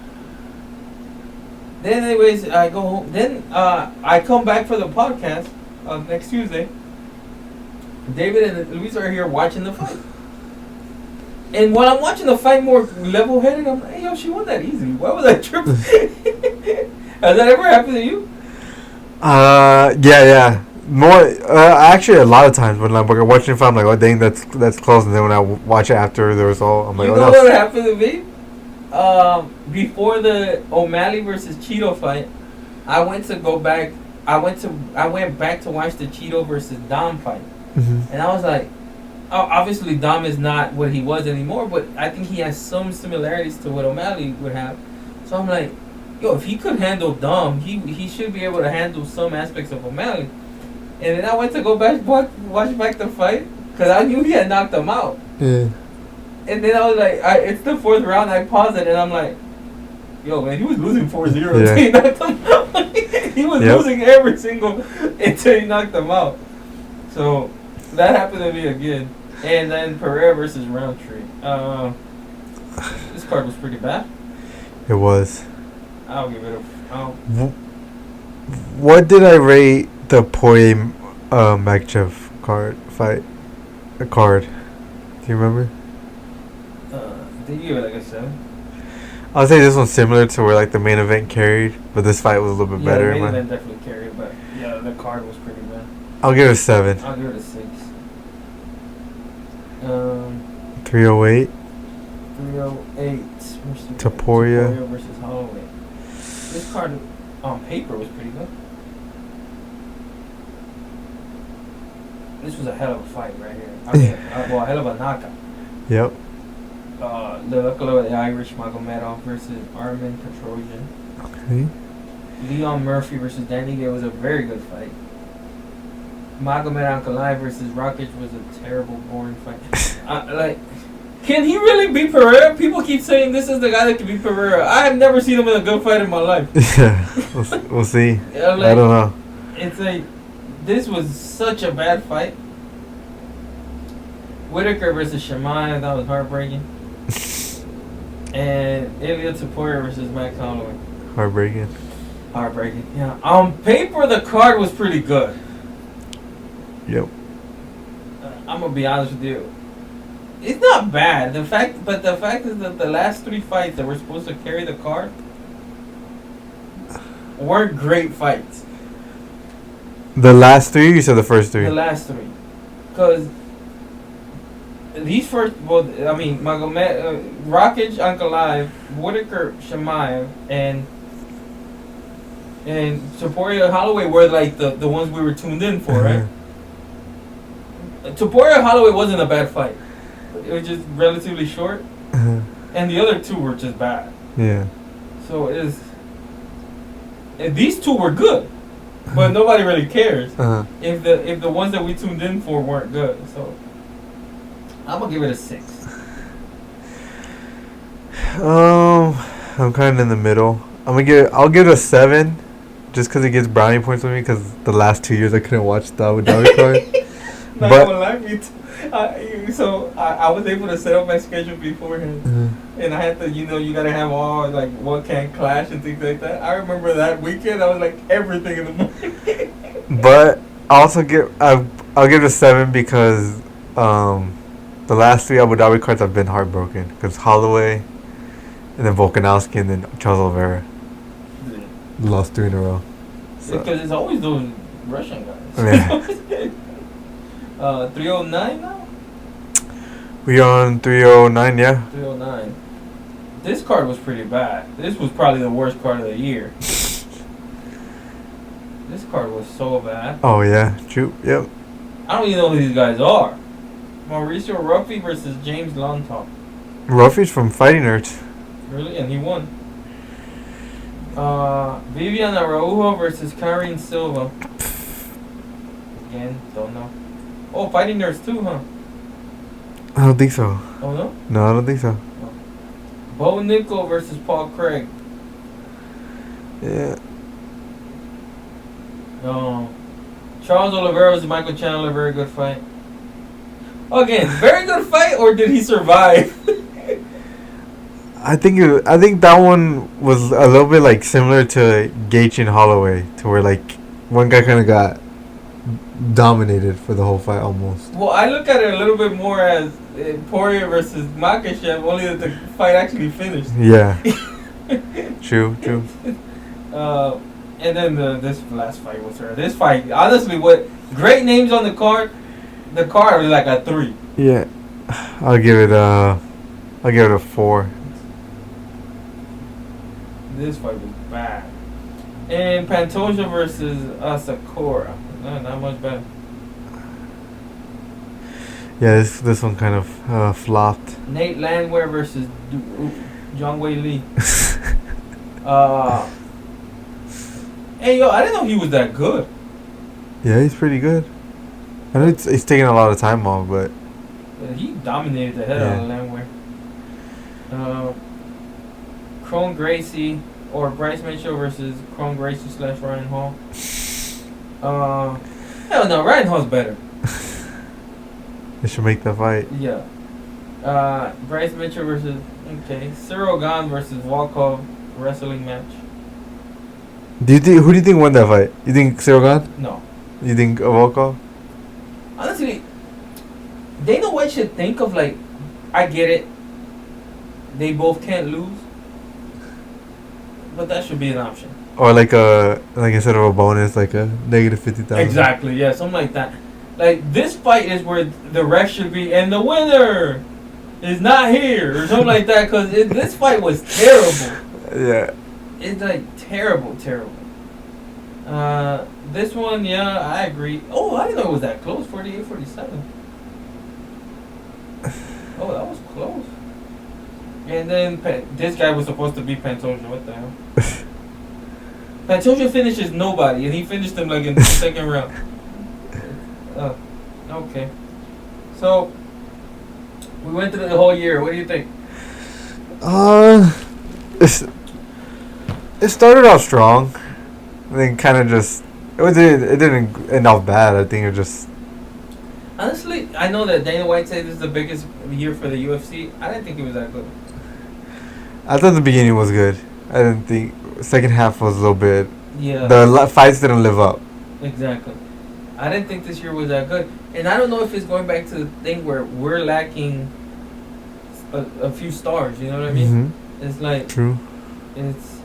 then anyways, I go home. Then I come back for the podcast next Tuesday. David and Luis are here watching the fight. And when I'm watching the fight more level-headed, I'm like, hey, yo, she won that easily. Why was I tripping? Has that ever happened to you? Yeah. More, actually, a lot of times when I'm watching the fight, I'm like, oh, dang, that's close. And then when I watch it after the result, I'm like, you know what happened to me? Before the O'Malley versus Cheeto fight, I went back to watch the Cheeto versus Dom fight. Mm-hmm. And I was like, obviously Dom is not what he was anymore, but I think he has some similarities to what O'Malley would have. So I'm like, yo, if he could handle Dom, he should be able to handle some aspects of O'Malley. And then I went to go back watch back the fight because I knew he had knocked him out. Yeah. And then I was like, it's the fourth round. I paused it and I'm like, yo, man, he was losing 4-0 until he knocked him out. He was losing every single until he knocked him out. So that happened to me again. And then Pereira versus Roundtree. This card was pretty bad. It was. I'll give it a... What did I rate the Poirier Makhachev fight? A card. Do you remember? Did you give it like a 7? I would say this one's similar to where like the main event carried, but this fight was a little bit better. The main event definitely carried, but yeah, the card was pretty bad. I'll give it a 7. I'll give it a 6. 308. 308. Taporia versus Holloway. This card on paper was pretty good. This was a hell of a fight right here. I mean, a hell of a knockout. Yep. The Luckalow of the Irish Magomedov versus Armin Petrosian. Okay. Leon Murphy versus Danny Gay was a very good fight. Magomed Ankalaev versus Rakic was a terrible, boring fight. Can he really beat Pereira? People keep saying this is the guy that can beat Pereira. I have never seen him in a good fight in my life. Yeah, we'll see. I don't know. This was such a bad fight. Whitaker versus Shamaev, that was heartbreaking. And Ilya Taporia versus Max Holloway. Heartbreaking, yeah. On paper, the card was pretty good. Yep. I'm gonna be honest with you. It's not bad. The fact is that the last 3 fights that were supposed to carry the card weren't great fights. The last 3? You said the first 3? The last 3, because these first, Magomed, Rakic, Ankalaev, Whitaker, Shamaev, and Taporia Holloway were like the ones we were tuned in for, right? Taporia Holloway wasn't a bad fight. It was just relatively short, and the other 2 were just bad. Yeah. So these 2 were good, but nobody really cares if the ones that we tuned in for weren't good. So I'm gonna give it a 6. I'm kind of in the middle. I'll give it a 7, just because it gets brownie points with me. Because the last 2 years I couldn't watch the Abu Dhabi card. Not But- gonna lie, me too. I was able to set up my schedule beforehand, and I had to, you gotta have all like what can clash and things like that. I remember that weekend, I was like everything in the morning. But I'll give it a 7 because the last 3 Abu Dhabi cards have been heartbroken. Because Holloway, and then Volkanovski, and then Charles Oliveira lost 3 in a row. So. Because it's always those Russian guys. Yeah. 309 now. We on 309, yeah. 309. This card was pretty bad. This was probably the worst card of the year. This card was so bad. Oh yeah, true. Yep. I don't even know who these guys are. Mauricio Ruffy versus James Lontop. Ruffy's from Fighting Nerds. Really? And he won. Vivian Araujo versus Karine Silva. Again, don't know. Oh, Fighting Nerds too, huh? I don't think so. Oh no? No, I don't think so. Bo Nickel versus Paul Craig. Yeah. No. Charles Oliveira versus Michael Chandler, very good fight. Again, very good fight, or did he survive? I think that one was a little bit like similar to Gaethje and Holloway, to where like one guy kind of got dominated for the whole fight almost. Well, I look at it a little bit more as Poirier versus Makhachev, only that the fight actually finished. Yeah. True. And then this last fight was her. This fight, honestly, what great names on the card. The card was like a 3. Yeah. I'll give it a 4. This fight was bad. And Pantoja versus Asakura. Not much better. Yeah, this one kind of flopped. Nate Landwehr versus Zhang Wei Li. Hey, yo, I didn't know he was that good. Yeah, he's pretty good. I know he's taking a lot of time off, but He dominated the hell out of Landwehr. Crone Gracie or Bryce Mitchell versus Crone Gracie / Ryan Hall. Hell no, Ryan Hall's better. they should make the fight. Yeah. Bryce Mitchell versus Cyril Gane versus Volkov wrestling match. Who do you think won that fight? You think Cyril Gane? No. You think Volkov? Honestly, Dana White should think of like, I get it. They both can't lose, but that should be an option. Or like instead of a bonus, like a negative 50,000. Exactly, yeah, something like that. Like this fight is where the ref should be, and the winner is not here, or something like that. Because this fight was terrible. Yeah. It's like terrible. This one, yeah, I agree. Oh, I didn't know it was that close. 48-47. Oh, that was close. And then this guy was supposed to be Pantoja. What the hell? Pantoja finishes nobody, and he finished him like in the second round. Okay. So we went through the whole year. What do you think? It started off strong, and then kind of just it didn't end off bad. I think it just. Honestly, I know that Dana White said this is the biggest year for the UFC. I didn't think it was that good. I thought the beginning was good. I didn't think second half was a little bit. Yeah. The fights didn't live up. Exactly. I didn't think this year was that good, and I don't know if it's going back to the thing where we're lacking a few stars. You know what I mean? Mm-hmm. It's like True. it's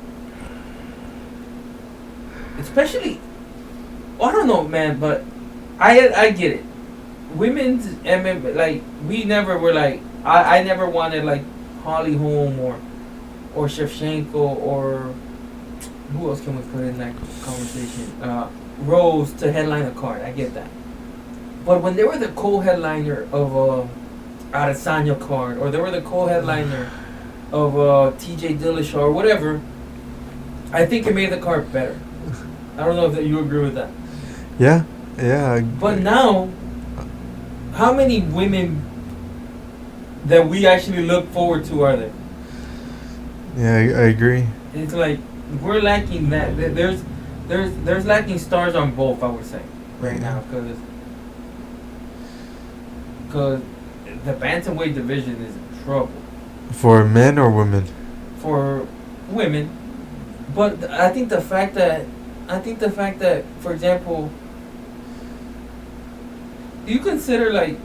especially. Well, I don't know, man, but I get it. Women's MMA, like we never were like I never wanted like Holly Holm or Shevchenko or who else can we put in that conversation? Rose to headline a card. I get that, but when they were the co-headliner of Adesanya card, or they were the co-headliner of T.J. Dillashaw or whatever, I think it made the card better. I don't know if you agree with that. Yeah. But now, how many women that we actually look forward to are there. Yeah, I agree. It's like we're lacking that. There's lacking stars on both. I would say right now because the bantamweight division is in trouble For men or women? for women. But I think the fact that, for example, do you consider like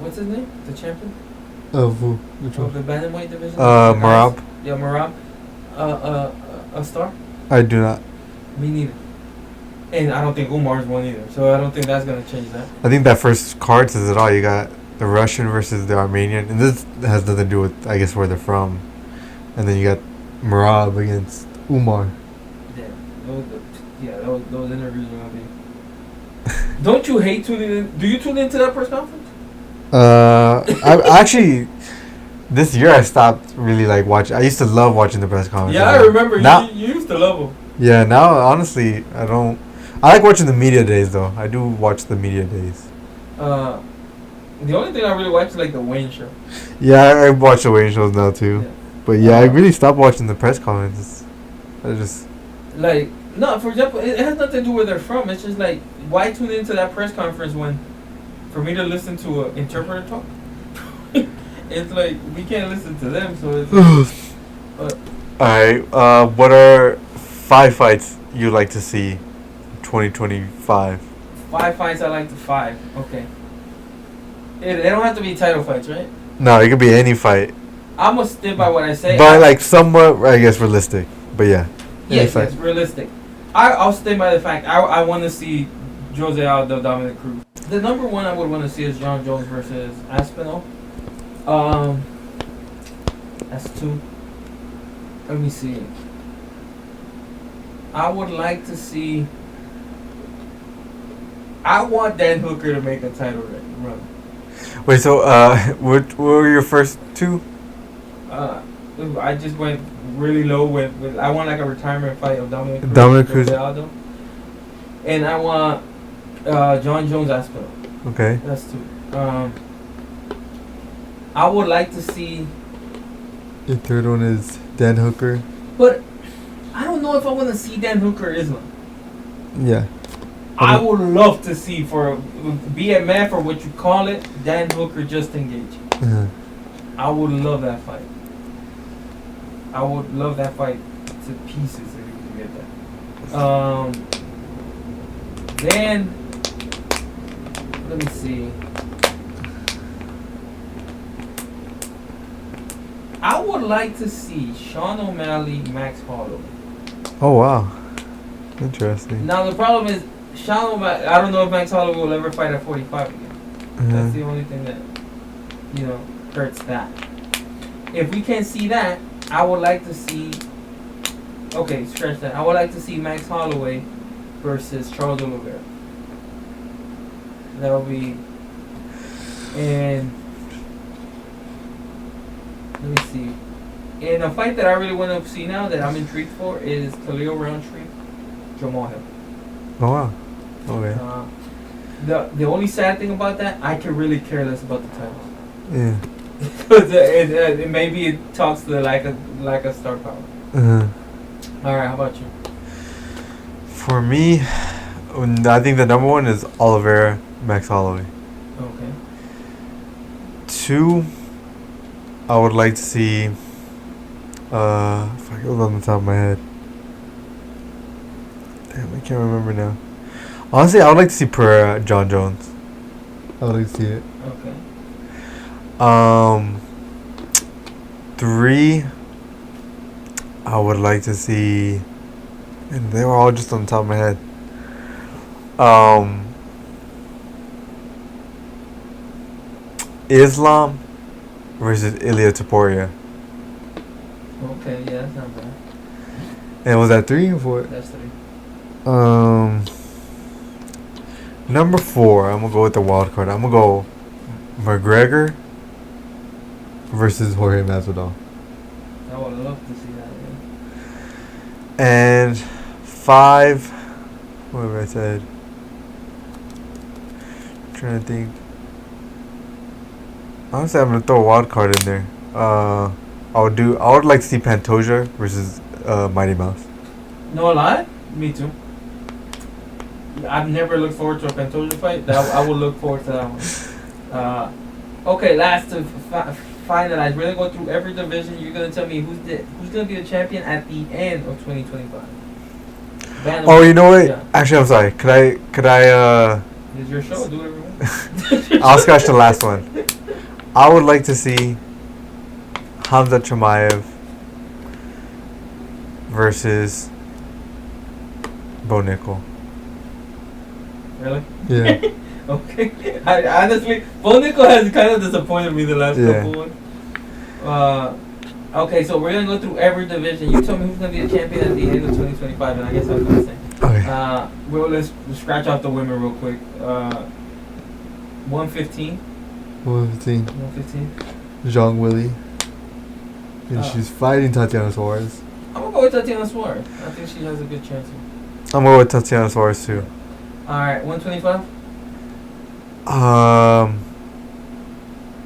what's his name, the champion Of who? of the bantamweight division? Marab. Yeah, Marab. A star? I do not. Me neither. And I don't think Umar's one either. So I don't think that's gonna change that. I think that first card says it all. You got the Russian versus the Armenian, and this has nothing to do with, I guess, where they're from. And then you got Marab against Umar. Those interviews are gonna be. Don't you hate tuning in? Do you tune into that press conference? I actually, this year I stopped really like watching. I used to love watching the press conference. Yeah, I remember Now, you used to love them. yeah, now honestly, I don't. I like watching the media days though. I do watch the media days. The only thing I really watch is like the Wayne show. Yeah, I watch the Wayne shows now too. Yeah. But yeah, I really stopped watching the press conferences. I just Like, no, for example, it has nothing to do where they're from. It's just like, why tune into that press conference when, for me to listen to an interpreter talk? It's like, we can't listen to them, so it's. Alright, what are 5 fights you'd like to see in 2025? 5 fights I like to 5. Okay. They don't have to be title fights, right? No, it could be any fight. I'm going to stick by what I say. But like somewhat, I guess, realistic. But yeah. Yes, realistic. I'll stay by the fact I want to see Jose Aldo, Dominic Cruz. The number one I would want to see is John Jones versus Aspinall. That's 2. Let me see. I would like to see. I want Dan Hooker to make a title run. Wait, so what were your first 2? I just went really low with I want like a retirement fight of Dominic Cruz. Aldo. And I want John Jones Aspinall. Okay. That's 2. I would like to see. The third one is Dan Hooker. But I don't know if I want to see Dan Hooker Islam. Yeah. I would love to see, for BMF or what you call it, Dan Hooker just engage. I would love that fight. I would love that fight to pieces if you could get that. Then let me see. I would like to see Sean O'Malley, Max Holloway. Oh wow, interesting. Now the problem is Sean O'Malley. I don't know if Max Holloway will ever fight at 45 again. That's the only thing that hurts that. If we can't see that, I would like to see. Okay, scratch that. I would like to see Max Holloway versus Charles Oliveira. That would be. And let me see. And a fight that I really want to see now that I'm intrigued for is Khalil Roundtree, Jamal Hill. Oh wow. Okay. The only sad thing about that, I can really care less about the titles. Yeah. Because maybe it talks to the lack of star power. All right, how about you? For me, I think the number 1 is Oliveira, Max Holloway. Okay. 2, I would like to see. Fuck, it was on the top of my head. Damn, I can't remember now. Honestly, I would like to see Pereira, John Jones. I would like to see it. Okay. 3, I would like to see, and they were all just on the top of my head. Islam versus Ilia Topuria. Okay, yeah, that's not bad. And was that 3 or 4? That's 3. Number 4, I'm gonna go with the wild card. I'm gonna go McGregor versus Jorge Masvidal. I would love to see that. Yeah. And 5, what have I said? I'm trying to think. Honestly, I'm gonna throw a wild card in there. I would like to see Pantoja versus Mighty Mouse. No lie, me too. I've never looked forward to a Pantoja fight. That I will look forward to that one. Okay, last to finalize. We're gonna go through every division. You're gonna tell me who's gonna be the champion at the end of 2025. Oh, you know what? Yeah. Actually, I'm sorry. Could I? It's your show. Do whatever you want. I'll scratch the last one. I would like to see Hamza Chimaev versus Bo Nickel. Really? Yeah. Okay. I honestly, Bo Nickel has kind of disappointed me the last couple ones. Okay, so we're gonna go through every division. You tell me who's gonna be the champion at the end of 2025, and I guess I'll do the same. Okay. Well, let's scratch off the women real quick. 115. 115. 115. Zhang Willy. And Uh. she's fighting Tatiana Suarez. I'm gonna go with Tatiana Suarez. I think she has a good chance. I'm going with Tatiana Suarez too. All right, 125.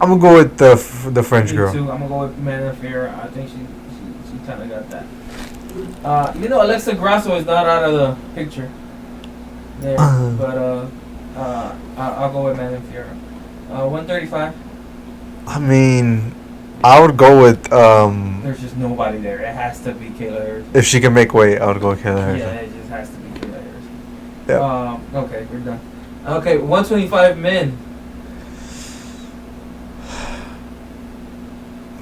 I'm gonna go with the French Me girl. too. I'm gonna go with Mana Fiera. I think she kind of got that. Alexa Grasso is not out of the picture there, but I'll go with Mana Fiera. 135. I mean, I would go with There's just nobody there. It has to be Kayla Harris. if she can make weight, I would go with Kayla Harrison. Yeah, it just has to be Kayla Harris. Yeah. Okay, we're done. Okay, 125 men.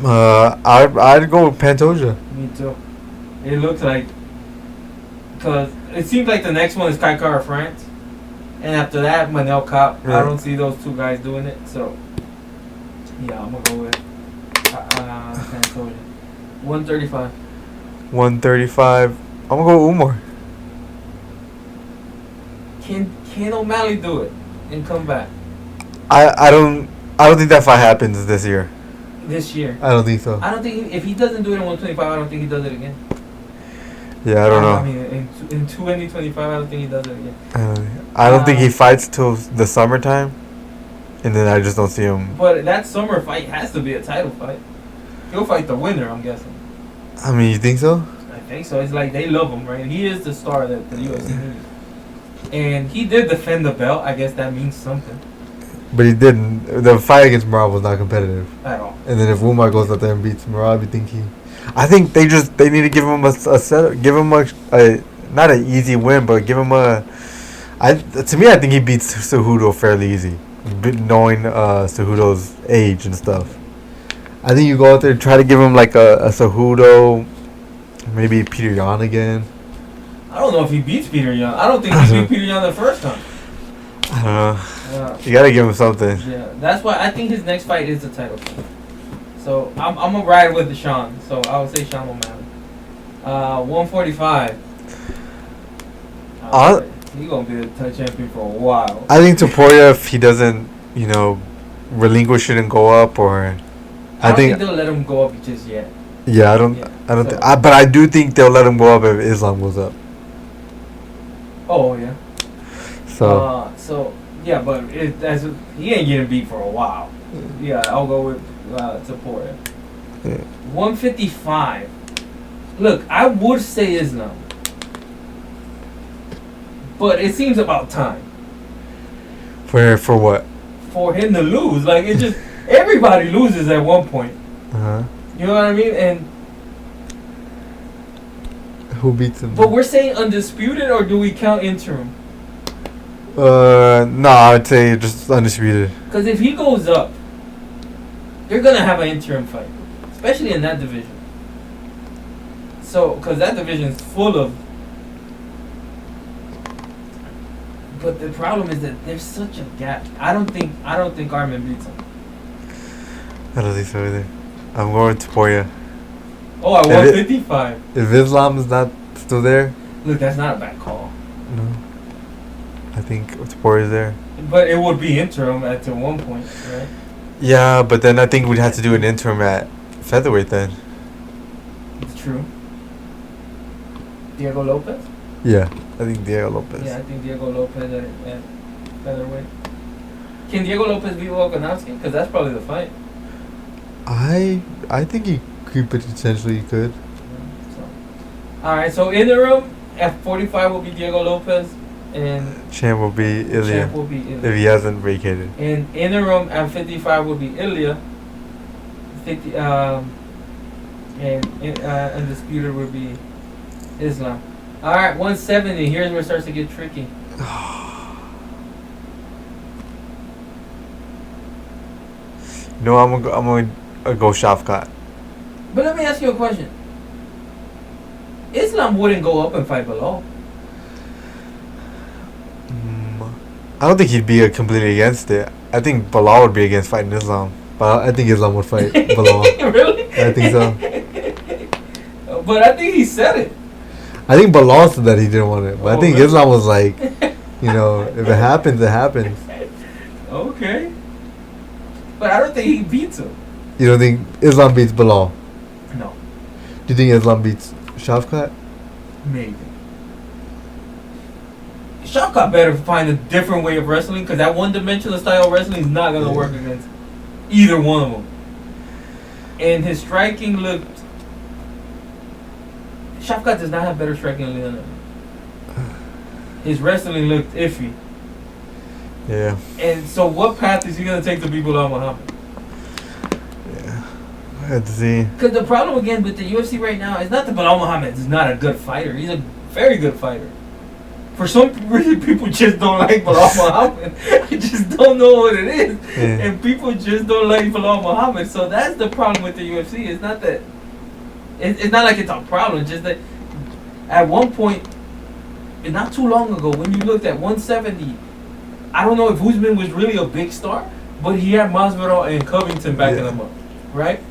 I'd go with Pantoja. Me too. It looks like, because it seems like the next one is Kai Kara France, and after that Manel Kape. Yeah. I don't see those two guys doing it, so yeah, I'm gonna go with Pantoja. 135. 135. I'm gonna go with Umar. Can O'Malley do it and come back I don't think that fight happens this year. this year? I don't think so. I don't think if he doesn't do it in 125, I don't think he does it again. Yeah, I don't know. I mean, in 2025, I don't think he does it again. I don't think he fights till the summertime, and then I just don't see him. But that summer fight has to be a title fight. He'll fight the winner, I'm guessing. I mean, you think so? I think so. It's like they love him, right? He is the star that the UFC needs. And he did defend the belt. I guess that means something But he didn't. The fight against Marab was not competitive. at all. And then if Umar goes out there and beats Marab, you think I think they need to give him a set, give him a not an easy win, but give him to me, I think he beats Cejudo fairly easy, knowing Cejudo's age and stuff. I think you go out there and try to give him like a Cejudo, maybe Peter Yan again. I don't know if he beats Peter Yan. I don't think he beat Peter Yan the first time. I don't know. You gotta give him something. Yeah, that's why I think his next fight is the title fight. So I'm gonna ride with Sean. So I would say Sean O'Malley. 145. He's gonna be the champion for a while. I think Topuria, if he doesn't, relinquish it and go up, or I don't think they'll let him go up just yet. Yeah, I don't. But I do think they'll let him go up if Islam goes up. Oh yeah. So. Yeah, but he ain't getting beat for a while. Yeah, I'll go with Topuria. Yeah. 155. Look, I would say Islam, but it seems about time For what? for him to lose. Like it just everybody loses at one point. You know what I mean? And who beats him? but we're saying undisputed, or do we count interim? No, I'd say just undisputed. Because if he goes up, they're gonna have an interim fight, especially in that division. So, because that division is full of. But the problem is that there's such a gap. I don't think Armin beats him. I don't think so either. I'm going with Topuria. Oh, at 155. If Islam is not still there, Look, that's not a bad call. no. I think Topuria is there. But it would be interim at one point, right? Yeah, but then I think we'd have to do an interim at featherweight then. It's true. Diego Lopez? Yeah, I think Diego Lopez. Yeah, I think Diego Lopez at featherweight. Can Diego Lopez beat Volkanovski? Because that's probably the fight. I think he potentially could. So, all right. So in the room at 45 will be Diego Lopez, and Champ will be Ilya champ will be if Ilya. he hasn't vacated. And in the room at 55 will be Ilya. 50 and undisputed will be Islam. All right, 170. Here's where it starts to get tricky. No, I'm gonna go Shafkat. But let me ask you a question. Islam wouldn't go up and fight below. I don't think he'd be completely against it. I think Bilal would be against fighting Islam, but I think Islam would fight Bilal. Really? I think so. But I think he said it. I think Bilal said that he didn't want it, but I think really? Islam was like, if it happens, it happens. Okay. But I don't think he beats him. You don't think Islam beats Bilal? No. Do you think Islam beats Shafkat? Maybe. Shafkat better find a different way of wrestling, because that one-dimensional style of wrestling is not going to work against either one of them. And his striking looked... Shafkat does not have better striking than Leonard. His wrestling looked iffy. Yeah. And so what path is he going to take to beat Bilal Muhammad? Yeah. I had to see. Because the problem again with the UFC right now is not that Bilal Muhammad is not a good fighter. He's a very good fighter. For some reason, people just don't like Bilal Muhammad. I just don't know what it is. Yeah. And people just don't like Bilal Muhammad. So that's the problem with the UFC. It's not that... It's not like it's a problem. Just that at one point, and not too long ago, when you looked at 170, I don't know if Usman was really a big star, but he had Masvidal and Covington backing him up, right?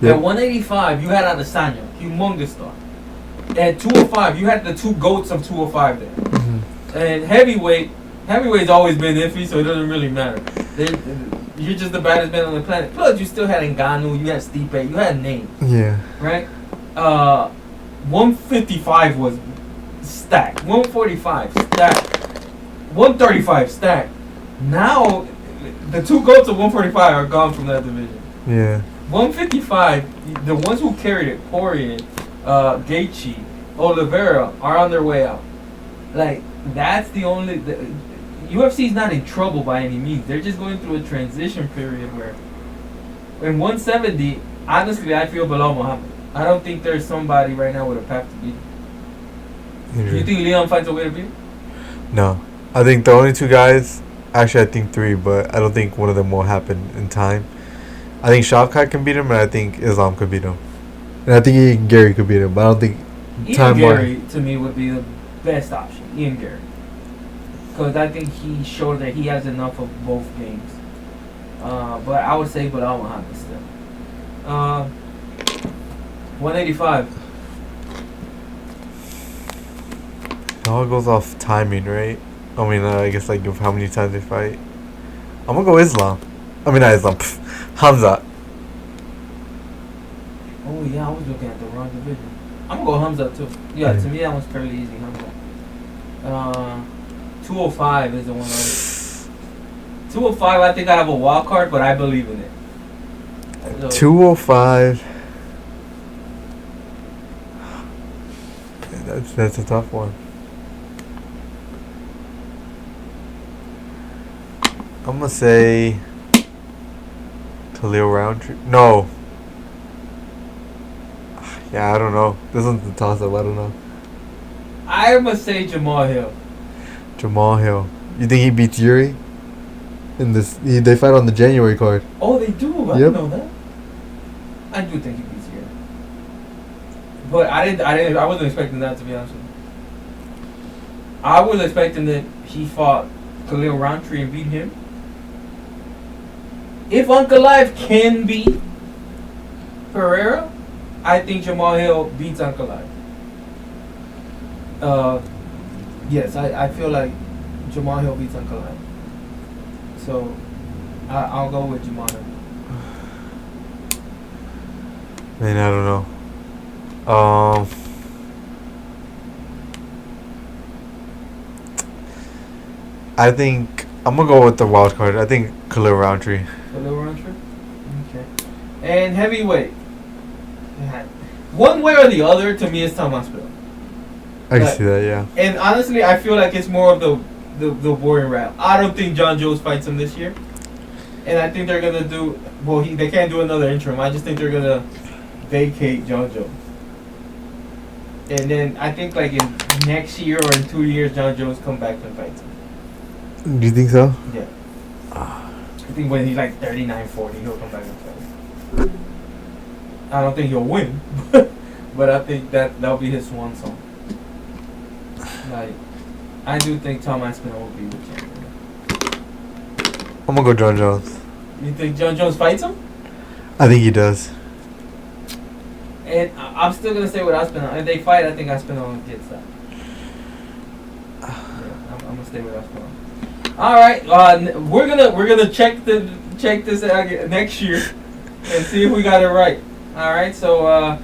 Yep. At 185, you had Adesanya, humongous star. At 205, you had the two GOATs of 205 there. Mm-hmm. And heavyweight's always been iffy, so it doesn't really matter. You're just the baddest man on the planet. Plus, you still had Ngannou, you had Stipe, you had names. Yeah. Right? 155 was stacked. 145 stacked. 135 stacked. Now, the two GOATs of 145 are gone from that division. Yeah. 155, the ones who carried it, Poirier, Gaethje, Oliveira, are on their way out. Like, that's the only... UFC's not in trouble by any means. They're just going through a transition period where... In 170, honestly, I feel Bilal Muhammad. I don't think there's somebody right now with a path to beat him. Mm-hmm. Do you think Leon finds a way to beat him? No. I think the only two guys... Actually, I think three, but I don't think one of them will happen in time. I think Shafkat can beat him, and I think Islam could beat him. And I think Ian Gary could beat him, but I don't think... Ian Gary, to me, would be the best option. Ian Gary. Because I think he showed that he has enough of both games. But I would say Bilal Muhammad still. 185. It all goes off timing, right? I mean, I guess like of how many times they fight. I'm gonna go Islam. I mean, not Islam. Hamza. Oh yeah, I was looking at the wrong division. I'm gonna go Hamza too. Yeah, to me that one's fairly easy. Hamza. 205 is the one. 205, I think I have a wild card, but I believe in it. So, 205. That's a tough one. I'm gonna say Khalil Roundtree. No. Yeah, I don't know. This one's the toss-up. I don't know. I'm gonna say Jamal Hill. Jamal Hill. You think he beats Yuri? In this, they fight on the January card. Oh, they do. I didn't know that. I do think he beats Yuri. But I wasn't expecting that, to be honest with you. I was expecting that he fought Khalil Roundtree and beat him. If Ankalaev can beat Pereira, I think Jamal Hill beats Ankalaev. Yes, I feel like Jamal Hill beats Ankalaev. So, I'll go with Jamal Hill. Man, I don't know. I think I'm gonna go with the wild card. I think Khalil Roundtree. Khalil Roundtree? Okay. And heavyweight. One way or the other, to me, is Tom Aspinall. I can see that, yeah. And honestly, I feel like it's more of the boring rap. I don't think John Jones fights him this year. And I think they're going to do... Well, they can't do another interim. I just think they're going to vacate John Jones. And then I think like in next year or in 2 years, John Jones come back and fights him. Do you think so? Yeah. I think when he's like 39, 40, he'll come back and fight. I don't think he'll win. But I think that'll be his swan song. Like, I do think Tom Aspinall will be the champion. I'm gonna go John Jones. You think John Jones fights him? I think he does. And I'm still gonna stay with Aspinall. If they fight, I think Aspinall gets that. Yeah, I'm gonna stay with Aspinall. All right, we're gonna check this out next year and see if we got it right. All right, so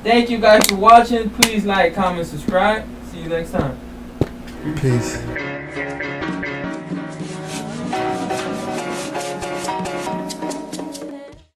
thank you guys for watching. Please like, comment, subscribe. See you next time. Peace.